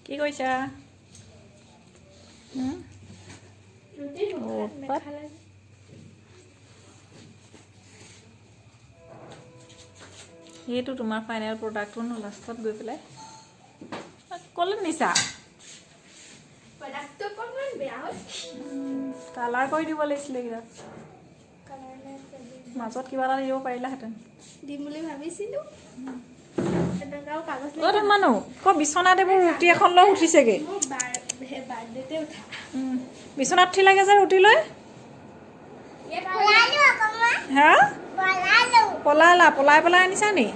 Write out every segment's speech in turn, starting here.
কি কৈছা এইটো তোমাৰ ফাইনেল প্ৰডাক্টটো ন লাষ্টত গৈ পেলাই ক'লে নিছা প্ৰডাক্টটো অকণমান বেয়া হৈছে কালাৰ কৰি দিব লাগিছিলে কিবা মাজত কিবা এটা দিব পাৰিলাহেঁতেন দিম বুলি ভাবিছিলোঁ তেনেকুৱাও কাগজ অ' তোৰ মানুহ ক বিচনাত এইবোৰ ৰুটি এখন লৈ উঠিছেগৈ মোৰ বাৰ্থডেতে উঠা বিচনাত উঠি লাগে যে ৰুটি লৈ হা পলাই আনিছা নি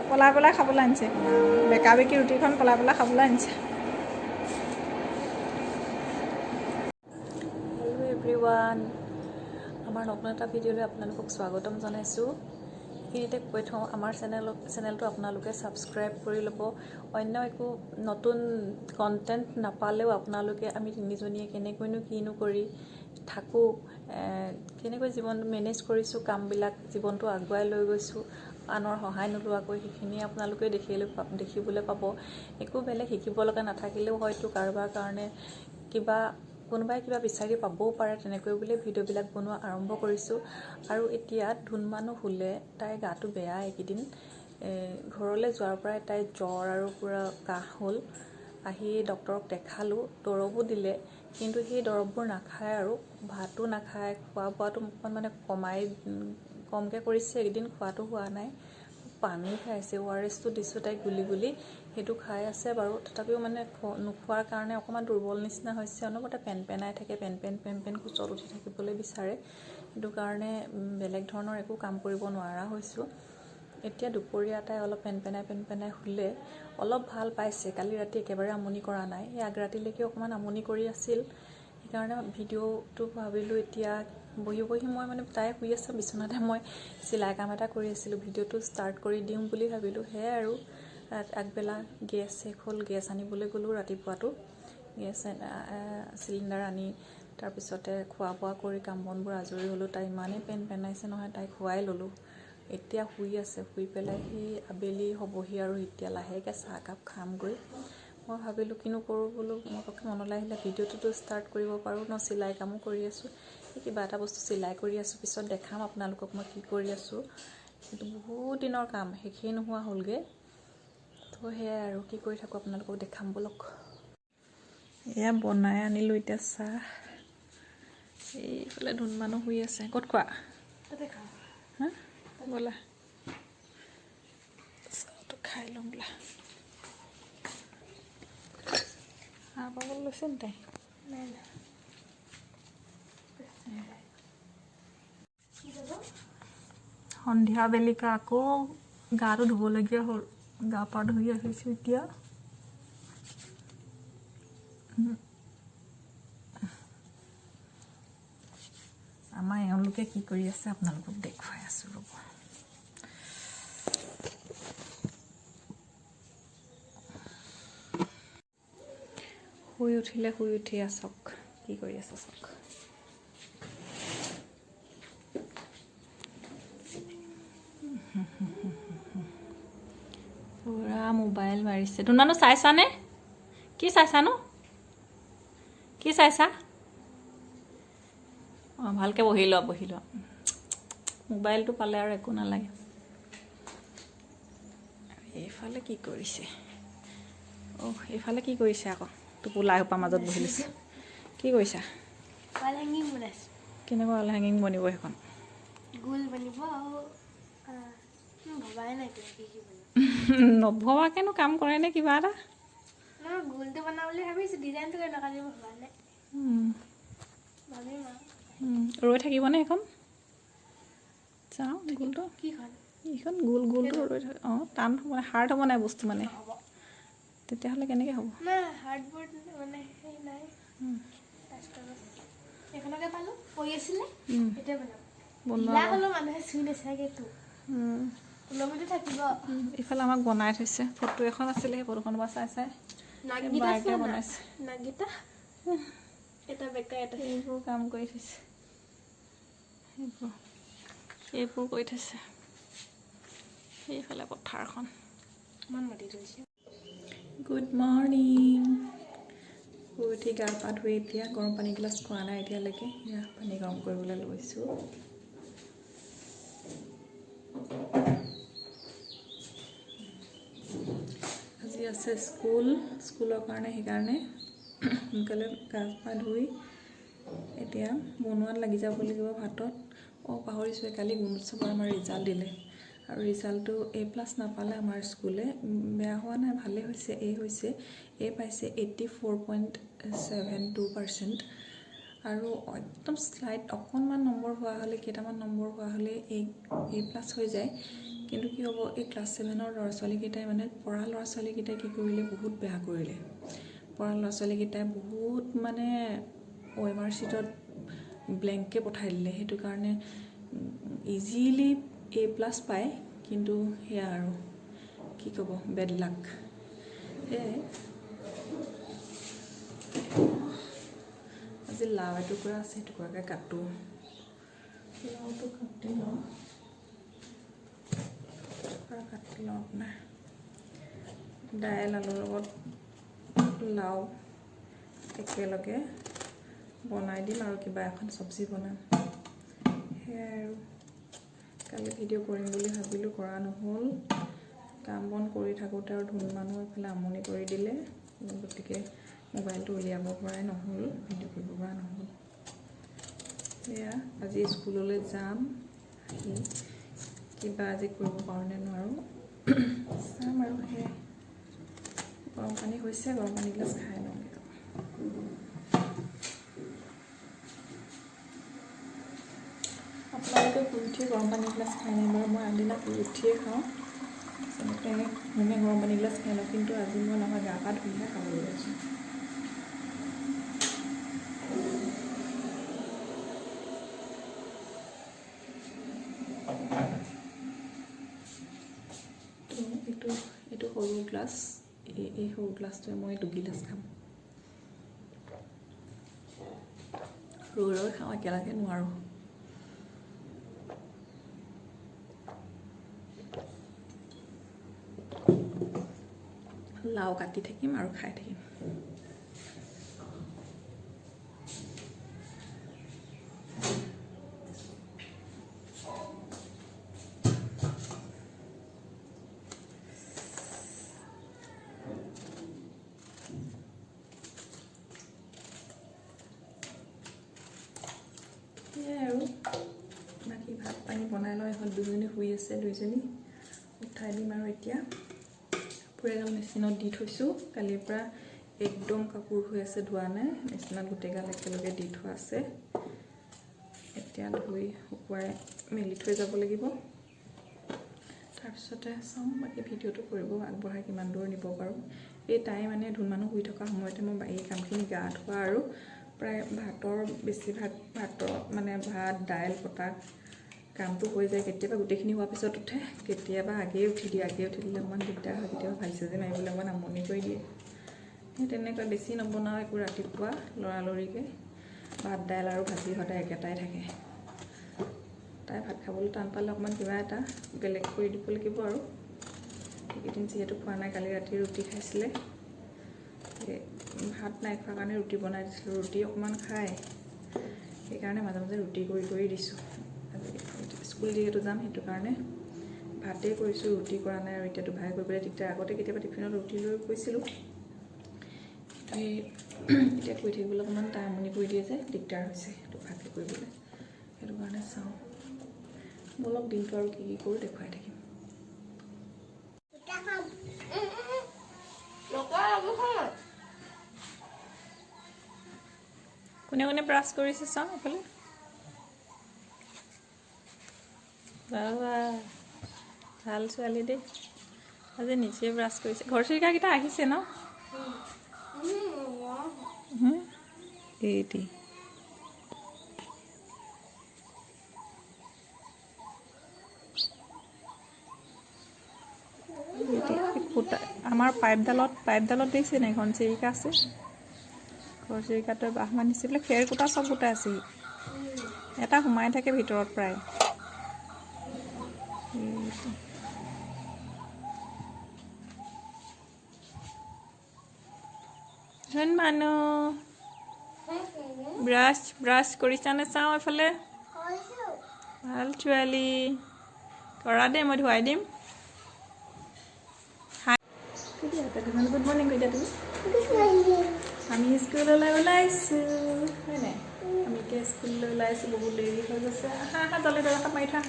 পলাই খাবলৈ আনিছে বেকা বেকি ৰুটিখন পলাই খাবলৈ আনিছে হেল্ল' এভৰিৱান আমাৰ নতুন এটা ভিডিঅ'লৈ আপোনালোকক স্বাগতম জনাইছোঁ এইখিনিতে কৈ থওঁ আমাৰ চেনেলটো আপোনালোকে ছাবস্ক্ৰাইব কৰি ল'ব অন্য একো নতুন কণ্টেণ্ট নাপালেও আপোনালোকে আমি তিনিজনীয়ে কেনেকৈনো কিনো কৰি থাকোঁ কেনেকৈ জীৱনটো মেনেজ কৰিছোঁ কামবিলাক জীৱনটো আগুৱাই লৈ গৈছোঁ আনৰ সহায় নোলোৱাকৈ সেইখিনি আপোনালোকে দেখিবলৈ পাব একো বেলেগ শিকিব লগা নাথাকিলেও হয়তো কাৰোবাৰ কাৰণে কোনোবাই কিবা বিচাৰি পাবও পাৰে তেনেকৈ বুলি ভিডিঅ'বিলাক বনোৱা আৰম্ভ কৰিছোঁ আৰু এতিয়া ধুনমানো শুলে তাইৰ গাটো বেয়া এইকেইদিন ঘৰলৈ যোৱাৰ পৰাই তাইৰ জ্বৰ আৰু পূৰা কাহ হ'ল আহি ডক্তৰক দেখালোঁ দৰৱো দিলে কিন্তু সেই দৰৱবোৰ নাখায় আৰু ভাতো নাখায় খোৱা বোৱাটো মানে কমকৈ কৰিছে এইকেইদিন খোৱাটো হোৱা নাই পানী খাইছে ORSটো দিছোঁ তাইক গুলি সেইটো খাই আছে বাৰু তথাপিও মানে নোখোৱাৰ কাৰণে অকণমান দুৰ্বল নিচিনা হৈছে অনবৰতে পেনপেনাই থাকে পেন কোচত উঠি থাকিবলৈ বিচাৰে সেইটো কাৰণে বেলেগ ধৰণৰ একো কাম কৰিব নোৱাৰা হৈছোঁ এতিয়া দুপৰীয়া তাই অলপ পেনপেনাই শুলে অলপ ভাল পাইছে কালি ৰাতি একেবাৰে আমনি কৰা নাই এই আগৰাতিলৈকে অকণমান আমনি কৰি আছিল সেইকাৰণে ভিডিঅ'টো ভাবিলোঁ এতিয়া বহি মই মানে তাই শুই আছে বিচনাতে মই চিলাই কাম এটা কৰি আছিলোঁ ভিডিঅ'টো ষ্টাৰ্ট কৰি দিওঁ বুলি ভাবিলোঁ সেয়াই আৰু আগবেলা গেছ শেষ হ'ল গেছ আনিবলৈ গ'লোঁ ৰাতিপুৱাটো গেছ চিলিণ্ডাৰ আনি তাৰপিছতে খোৱা বোৱা কৰি কাম বনবোৰ আজৰি হ'লোঁ তাই ইমানেই পেনাইছে নহয় তাইক শুৱাই ল'লোঁ এতিয়া শুই আছে শুই পেলাই সি আবেলি হ'বহি আৰু এতিয়া লাহেকৈ চাহকাপ খামগৈ মই ভাবিলোঁ কিনো কৰোঁ বোলো মই পক্ষে মনলৈ আহিলে ভিডিঅ'টোতো ষ্টাৰ্ট কৰিব পাৰোঁ ন চিলাই কামো কৰি আছোঁ কিবা এটা বস্তু চিলাই কৰি আছোঁ পিছত দেখাম আপোনালোকক মই কি কৰি আছোঁ কিন্তু বহুত দিনৰ কাম শেষেই নোহোৱা হ'লগৈ তো সেয়াই আৰু কি কৰি থাকোঁ আপোনালোকক দেখাম ব'লক এয়া বনাই আনিলোঁ এতিয়া চাহ এইফালে ধুনমানো শুই আছে ক'ত খোৱা হা ব'লা চাহটো খাই ল'ম বোলা হাঁহ পাবলৈ লৈছে নি তাই সন্ধিয়া বেলিকা আকৌ গাটো ধুবলগীয়া হ'ল গা পা ধুই আহিছোঁ এতিয়া আমাৰ এওঁলোকে কি কৰি আছে আপোনালোকক দেখুৱাই আছোঁ ৰ'ব শুই উঠি আছক কি কৰি আছে চাওক পুৰা মোবাইল মাৰিছে তোমানো চাইছানে কি চাইছানো কি চাইছা অঁ ভালকৈ বহি লোৱা মোবাইলটো পালে আৰু একো নালাগে এইফালে কি কৰিছে এইফালে কি কৰিছে আকৌ টোপোলা এসোপা মাজত বহি লৈছে কি কৰিছা ৱাল হেঙিং বনাইছোঁ কেনেকুৱা ৱাল হেঙিং বনিব সেইখন গোল বনিব আৰু ভবাই নাই কি নভবাকেনো কাম কৰে নে কিবা এটা নহয় গোলটো বনাওঁ বুলি ভাবিছোঁ ডিজাইনটো কেনেকুৱা দিব ভবা নাই ভাবিম আৰু ৰৈ থাকিবনে সেইখন চাওঁ গোলটো কিখন এইখন গোলটো ৰৈ থাকে অঁ টান হ'ব নাই হাৰ্ড হ'ব নাই বস্তু মানে হ'ব তেতিয়াহ'লে কেনেকৈ হ'ব নাই হাৰ্ডবোৰ্ড মানে সেই নাই সেইখনকে পালোঁ কৈ আছিলে সেইটোৱে বনাম হ'লেও মানুহে চুই নাচাগেতো ওলমিটো থাকিব ইফালে আমাক বনাই থৈছে ফটো এখন আছিলে সেই ফটোখনৰ পৰা চাই বাৰকে বনাইছে নাগিটা এটা বেকা এটা এইবোৰ কাম কৰি থৈছে এইবোৰ কৰি থৈছে সেইফালে পথাৰখন ইমান মাতি থৈছে গুড মৰ্ণিং। শুই উঠি গা পা ধুই এতিয়া গৰম পানী গিলাচ খোৱা নাই এতিয়ালৈকে। পানী গৰম কৰিবলৈ লৈছোঁ। আজি আছে স্কুলৰ কাৰণে, সেইকাৰণে সোনকালে গা পা ধুই এতিয়া বনোৱাত লাগি যাব লাগিব ভাতত। পাহৰিছোঁ, কালি গুণোৎসৱৰ আমাৰ ৰিজাল্ট দিলে আৰু ৰিজাল্টটো A+ নাপালে আমাৰ স্কুলে। বেয়া হোৱা নাই, ভালেই হৈছে। A পাইছে 84.72%। আৰু একদম শ্লাইড অকণমান নম্বৰ হোৱা হ'লে, কেইটামান নম্বৰ হোৱা হ'লে A+ হৈ যায়। কিন্তু কি হ'ব, এই ক্লাছ 7ৰ ল'ৰা ছোৱালীকেইটাই মানে পঢ়া ল'ৰা ছোৱালীকেইটাই কি কৰিলে, বহুত বেয়া কৰিলে। পঢ়া ল'ৰা ছোৱালীকেইটাই বহুত মানে OMR শ্বীটত ব্লেংককৈ পঠাই দিলে। সেইটো কাৰণে ইজিলি A+ পায়, কিন্তু সেয়া আৰু কি ক'ব, বেড লাক। সেয়াই আজি লাও এটুকুৰা আছে, এটুকুৰাকৈ কাটোঁ। লাওটো কাটি লওঁ, আপোনাৰ দাইল আলুৰ লগত লাও একেলগে বনাই দিম আৰু কিবা এখন চব্জি বনাম। সেয়াই আৰু কালি ভিডিঅ' কৰিম বুলি ভাবিলোঁ, কৰা নহ'ল। কাম বন কৰি থাকোঁতে আৰু ধুন মানুহ এইফালে আমনি কৰি দিলে, গতিকে মোবাইলটো উলিয়াব পৰাই নহ'ল, ভিডিঅ' কৰিব পৰা নহ'ল। সেয়া আজি স্কুললৈ যাম, আহি কিবা আজি কৰিব পাৰোঁ নে নোৱাৰোঁ চাম আৰু। সেয়াই গৰম পানী হৈছে, গৰম পানী গিলাচ খাই লওঁগৈ। আপোনালোকে শুই উঠি গৰম পানী গিলাচ খাই নাই বাৰু? মই আগদিনা শুই উঠিয়ে খাওঁ, আচলতে গৰম পানী গিলাচ খাই লওঁ। কিন্তু আজি মই নহয়, গা পা ধুইহে খাবলৈ লৈছোঁ। এইটো সৰু গ্লাছ, এই সৰু গ্লাছটোৱে মই দুগিলাচ খাম। ৰৈ খাওঁ, একেলগে নোৱাৰোঁ। লাও কাটি থাকিম আৰু খাই থাকিম। সেয়াই আৰু বাকী ভাত পানী বনাই লওঁ। এখন দুজনী শুই আছে, দুইজনী উঠাই দিম আৰু এতিয়া কাপোৰ এগাল মেচিনত দি থৈছোঁ। কালিৰ পৰা একদম কাপোৰ হৈ আছে, ধোৱা নাই। মেচিনত গোটেইগাল একেলগে দি থোৱা আছে। এতিয়া ধুই শুকুৱাই মেলি থৈ যাব লাগিব। তাৰপিছতে চাওঁ বাকী ভিডিঅ'টো কৰিব আগবঢ়াই কিমান দূৰ নিব পাৰোঁ। এই তাই মানে ধুন মানুহ শুই থকা সময়তে মই এই কামখিনি গা ধোৱা আৰু প্ৰায় ভাতৰ মানে ভাত দাইল পতা কামটো হৈ যায়। কেতিয়াবা গোটেইখিনি হোৱাৰ পিছত উঠে, কেতিয়াবা আগেই উঠি দিলে অকণমান দিগদাৰ হয়। কেতিয়াবা ভাজি চাজি মাৰিবলৈ অকণমান আমনি কৰি দিয়ে। সেই তেনেকুৱা বেছি নবনাওঁ একো। ৰাতিপুৱা লৰালৰিকৈ ভাত দাইল আৰু ভাজি সদায় একেটাই থাকে। তাই ভাত খাবলৈ টান পালে অকণমান কিবা এটা বেলেগ কৰি দিব লাগিব আৰু। এইকেইদিন যিহেতু খোৱা নাই, কালি ৰাতি ৰুটি খাইছিলে, ভাত নাই খোৱাৰ কাৰণে ৰুটি বনাই দিছিলোঁ। ৰুটি অকণমান খায়, সেইকাৰণে মাজে মাজে ৰুটি কৰি দিছোঁ। স্কুল যিহেতু যাম, সেইটো কাৰণে ভাতেই কৰিছোঁ, ৰুটি কৰা নাই। আৰু এতিয়া দুভাই কৰিবলৈ দিগদাৰ। আগতে কেতিয়াবা টিফিনত ৰুটি লৈ গৈছিলোঁ, এতিয়া কৰি থাকিবলৈ অকণমান তাই আমনি কৰি দিয়ে যে, দিগদাৰ হৈছে দুভাগে কৰিবলৈ। সেইটো কাৰণে চাওঁ বলক দিনটো আৰু কি কৰোঁ দেখুৱাই থাকিম। কোনে কোনে ব্ৰাছ কৰিছে চাওঁ এইফালে। বাবা ভাল ছোৱালী দেই, আজি নিজে ব্ৰাছ কৰিছে। ঘৰচিৰিকাকেইটা আহিছে ন? এইটি আমাৰ পাইপডালত দিছে নাই? ঘনচিৰিকা আছে, ঘৰচিৰিকাটোৱে বাহ বান্ধিছিলে। খেৰ কুটা চব গোটাই আছে, এটা সোমাই থাকে ভিতৰত প্ৰায়। ধুনমানু ব্ৰাছ কৰিছানে চাওঁ এইফালে ভাল ছোৱালী কৰা দে মই ধুৱাই দিম গুড মৰ্ণিং কৈ দিয়া তুমি আমি স্কুললৈ ওলাইছোঁ হয় নাই আমি এতিয়া স্কুললৈ ওলাইছোঁ বহুত দেৰি হৈ গৈছে আহা আহা জলে দৰকাৰ মাৰি থা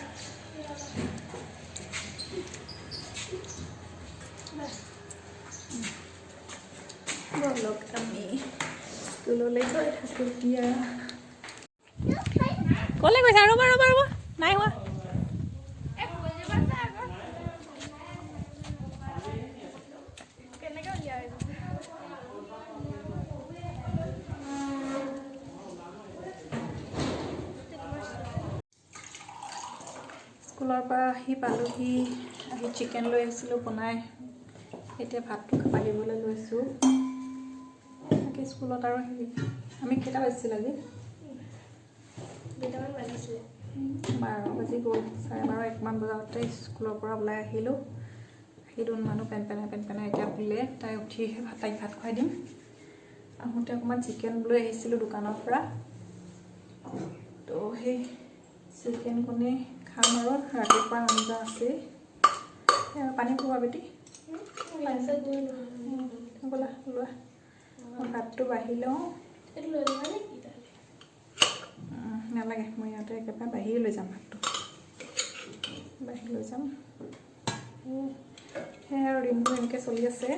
বলক আমি স্কুললৈ গৈ থাকোঁ এতিয়া ক'লৈ গৈছা ৰ'বা ৰ'বা ৰ'বা নাই হোৱা স্কুলৰ পৰা আহি পালোহি আহি চিকেন লৈ আহিছিলোঁ বনাই এতিয়া ভাতটো বাঢ়িবলৈ লৈছোঁ বাকী স্কুলত আৰু আমি কেইটা বাজিছিল আজি 2টামান বাজিছিলে 12 বাজি গ'ল 12:30 1মান বজাতে স্কুলৰ পৰা ওলাই আহিলোঁ আহি মানুহ পেন পেনাই এতিয়া শুলে তাই উঠি তাইক ভাত খুৱাই দিম আহোঁতে অকণমান চিকেন লৈ আহিছিলোঁ দোকানৰ পৰা তো সেই চিকেন কণী খাম আৰু ৰাতিপুৱা আঞ্জা আছে পানী খোৱা বেটি ব'লা লোৱা মই ভাতটো বাঢ়ি লওঁ নালাগে মই ইয়াতে একেবাৰে বাঢ়ি লৈ যাম ভাতটো বাঢ়ি লৈ যাম সেয়া আৰু দিনবোৰ এনেকৈ চলি আছে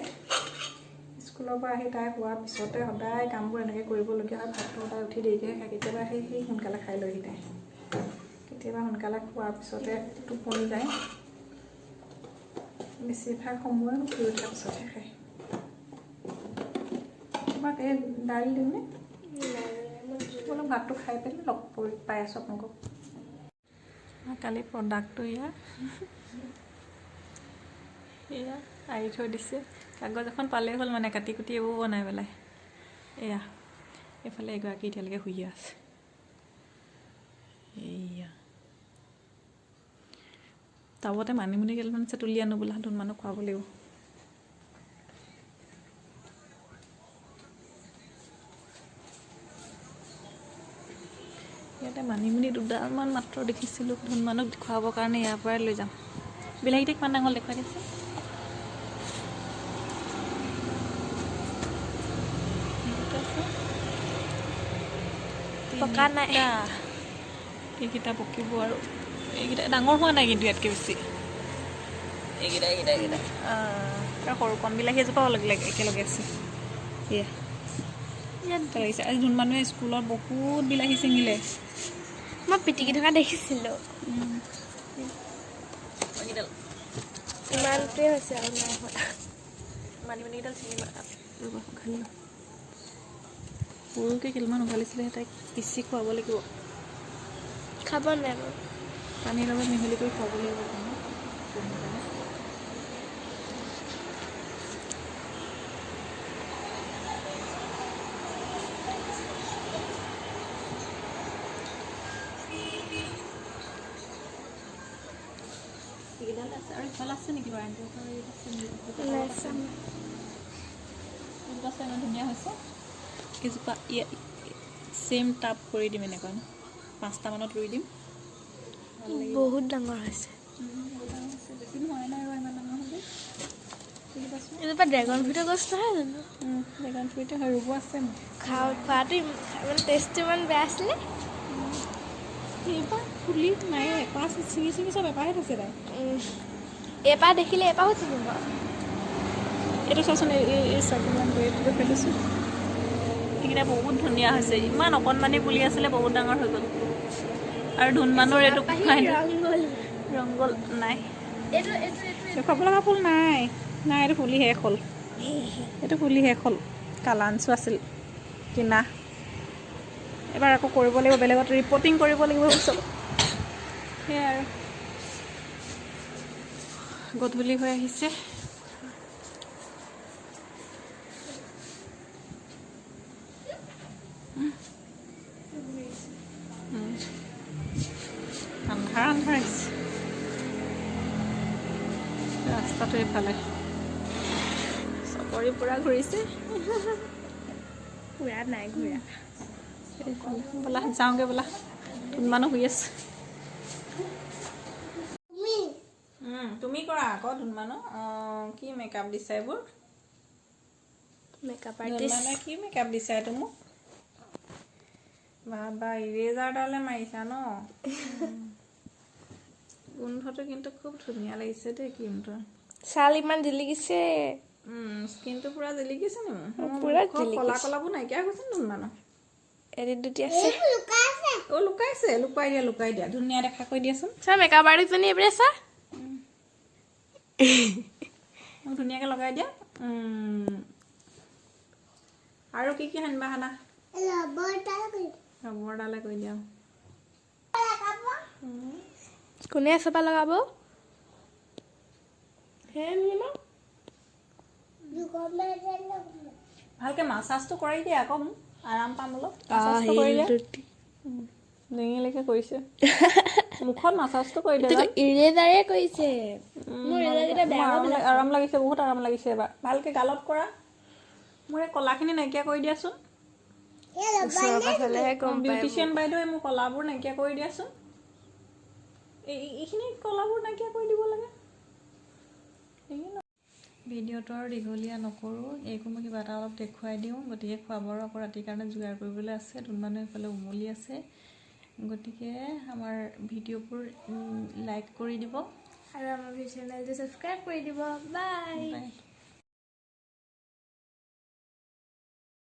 স্কুলৰ পৰা আহি তাই খোৱাৰ পিছতে সদায় কামবোৰ এনেকৈ কৰিবলগীয়া হয় ভাতটো সদায় উঠি দেৰিকৈ খায় কেতিয়াবা সেই সোনকালে খাই লৈহি তাই কেতিয়াবা সোনকালে খোৱাৰ পিছতে টোপনি যায় বেছিভাগ সময় শুই উঠাৰ পিছতহে খায় তোমাক এই দাইল দিমনে অলপ ভাতটো খাই পেলাই লগ পাই আছোঁ আপোনালোকক কালি প্ৰডাক্টটো এয়া আঁৰি থৈ দিছে কাগজ এখন পালেই হ'ল মানে কাটি কুটি এইবোৰ বনাই পেলাই এয়া এইফালে এগৰাকী এতিয়ালৈকে শুই আছে এইয়া টাবতে মানিমুনি কেইডালমান আছে তুলি আনো বোলা ধুনমানক খুৱাব লাগিব ইয়াতে মানিমুনি দুডালমান মাত্ৰ দেখিছিলোঁ ধুনমানক খুৱাবৰ কাৰণে ইয়াৰ পৰাই লৈ যাম বিলাহীতে কিমান ডাঙৰ দেখুৱাই দিছে পকা নাই এইকেইটা পকিব আৰু এইকেইটা ডাঙৰ হোৱা নাই কিন্তু ইয়াতকৈ বেছি এইকেইটা সৰু কণ বিলাহী এজোপাও একেলগে আছে এয়া লাগিছে আজি যোন মানুহে স্কুলত বহুত বিলাহী ছিঙিলে মই পিটিকি থকা দেখিছিলোঁ ইমানটোৱে হৈছে আৰু নাই হোৱা মানিমুনিকেইডাল ছিঙি খালি সৰুকৈ কেইডালমান উঘালিছিলে তাইক পিচি খুৱাব লাগিব খাব নাই বাৰু পানীৰ লগত মিহলি কৰি খুৱাব লাগিব আৰু ইফালে আছে নেকি বাৰু ইমান ধুনীয়া হৈছে এজোপা ছেম টাপ কৰি দিম এনেকুৱা 5টামানত ৰুই দিম বহুত ডাঙৰ হৈছে বেছি নহয় নাই আৰু ইমান ডাঙৰ হ'লে এজোপা ড্ৰেগন ফ্ৰুইটৰ গছ নহয় জানো ড্ৰেগন ফ্ৰুইটৰ হয় ৰুব আছে খোৱাটো মানে টেষ্টটো ইমান বেয়া আছিলে এইবাৰ ফুলি নাই এপাহ ছিঙি চব এপাহে থৈছে তাই এপাহ দেখিলে এপাহো ছিঙিব এইটো চোৱাচোন এই চাকিমান কৰি পেলিছোঁ এইকেইটা বহুত ধুনীয়া হৈছে ইমান অকণমানি পুলি আছিলে বহুত ডাঙৰ হৈ গ'ল আৰু ধুনমানৰ এইটো ৰংগল নাই দেখুৱাব লগা ফুল নাই এইটো ফুলি শেষ হ'ল কালাঞ্চো আছিল কিনা এবাৰ আকৌ কৰিব লাগিব বেলেগত ৰিপৰ্টিং কৰিব লাগিব চব সেয়াই আৰু গধূলি হৈ আহিছে আন্ধাৰ আহিছে ৰাস্তাটো এইফালে চকৰি পূৰা ঘূৰিছে ঘূৰা নাই ঘূৰা এইফালে ব'লা যাওঁগৈ ব'লা ধুনমানো শুই আছে তুমি কৰা আকৌ ধুনমানো কি মেকআপ দিছা এইবোৰ মেকআপ আৰ্টিষ্ট ধুনমানে কি মেকআপ দিছা এইটো মোক বাবা ইৰেজাৰডালে মাৰিছা ন গোন্ধটো কিন্তু খুব ধুনীয়া লাগিছে দেই ক্ৰীমটো ছাল ইমান জিলিকিছে স্কিনটো পুৰা জিলিকিছে নি পুৰা কলা কলাবোৰ নাইকিয়া হৈছে ধুনমানো এডিট দুটি আছে লুকাইছে লুকাই দিয়া ধুনীয়া দেখা কৈ দিয়াচোন চা মেকআপ আৰ্টিষ্টজনী এইবাৰে চা মোক ধুনীয়াকৈ লগাই দিয়া আৰু কি কি সানিবা সানা ৰবৰডালে কৈ দিয়া কোনে চপা লগাব ভালকৈ মাছাজটো কৰি দিয়া আকৌ মোক আৰাম পাম অলপ মাছাজটো কৰি দিয়া ডিঙিলৈকে কৰিছে মুখত মাছাজটো কৰি দিয়া ইৰেজাৰে কৰিছে আৰাম লাগিছে বহুত আৰাম লাগিছে এবাৰ ভালকৈ গালত কৰা মোৰ এই কলাখিনি নাইকিয়া কৰি দিয়াচোন বিউটিচিয়ান বাইদেৱে মোৰ কলাবোৰ নাইকিয়া কৰি দিয়াচোন এইখিনি কলাবোৰ নাইকিয়া কৰি দিব লাগে ভিডিঅ'টো আৰু দীঘলীয়া নকৰোঁ এইকো মই কিবা এটা অলপ দেখুৱাই দিওঁ গতিকে খোৱা বোৱাৰো আকৌ ৰাতিৰ কাৰণে যোগাৰ কৰিবলৈ আছে ধুনমানো এইফালে উমলি আছে গতিকে আমাৰ ভিডিঅ'বোৰ লাইক কৰি দিব আৰু আমাৰ চেনেলটো ছাবস্ক্ৰাইব কৰি দিব বাই